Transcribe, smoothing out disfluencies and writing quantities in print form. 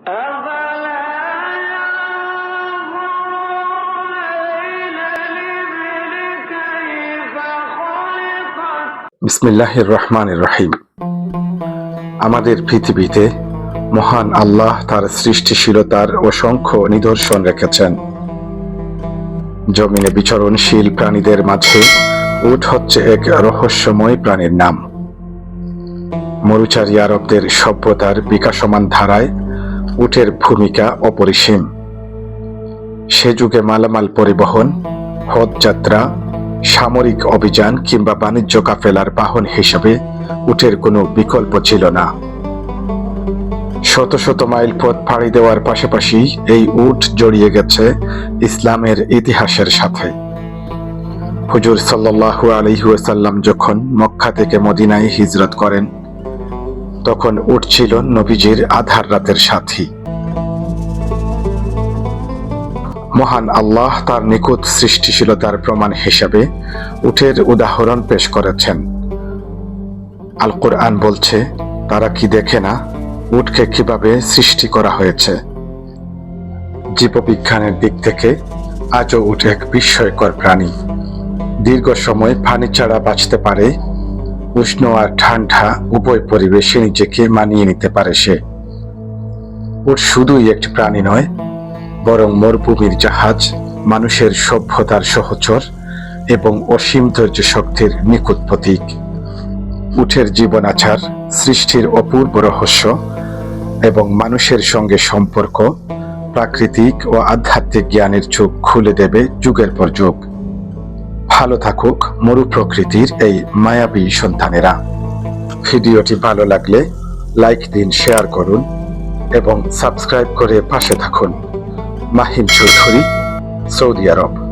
বিসমিল্লাহির রহমানির রহিম। আমাদের পৃথিবীতে মহান আল্লাহ তার সৃষ্টিশীলতার অসংখ্য নিদর্শন রেখেছেন। জমিনে বিচরণশীল প্রাণীদের মাঝে উট হচ্ছে এক রহস্যময় প্রাণীর নাম। মরুচারী আরবদের সভ্যতার বিকাশমান ধারায় উটের ভূমিকা অপরিসীম। সে যুগে মালামাল পরিবহন, হজ যাত্রা, সামরিক অভিযান কিংবা বাণিজ্য কাফেলার বাহন হিসেবে উটের কোনো বিকল্প ছিল না। শত শত মাইল পথ পাড়ি দেওয়ার পাশাপাশি এই উট জড়িয়ে গেছে ইসলামের ইতিহাসের সাথে। হুজুর সাল্লাল্লাহু আলাইহি ওয়াসাল্লাম যখন মক্কা থেকে মদিনায় হিজরত করেন, তখন উট ছিল নবীজির আধার রাতের সাথী। মহান আল্লাহ তার নিখুঁত সৃষ্টিশীলতার প্রমাণ হিসেবে উটের উদাহরণ পেশ করেছেন। আল কুরআন বলছে, তারা কি দেখে না উটকে কিভাবে সৃষ্টি করা হয়েছে। জীববিজ্ঞানের দিক থেকে আজও উট এক বিস্ময়কর প্রাণী। দীর্ঘ সময় পানি ছাড়া বাঁচতে পারে, উষ্ণ আর ঠান্ডা উভয় পরিবেশে নিজেকে মানিয়ে নিতে পারে সে। উট শুধুই একটি প্রাণী নয়, বরং মরুভূমির জাহাজ, মানুষের সভ্যতার সহচর এবং অসীম ধৈর্য শক্তির নিখুঁত প্রতীক। উটের জীবনাচার, সৃষ্টির অপূর্ব রহস্য এবং মানুষের সঙ্গে সম্পর্ক প্রাকৃতিক ও আধ্যাত্মিক জ্ঞানের চোখ খুলে দেবে যুগের পর যুগ। ভালো থাকুক মরু প্রকৃতির এই মায়াবী সন্তানেরা। ভিডিওটি ভালো লাগলে লাইক দিন, শেয়ার করুন এবং সাবস্ক্রাইব করে পাশে থাকুন। মাহিন চৌধুরী, সৌদি আরব।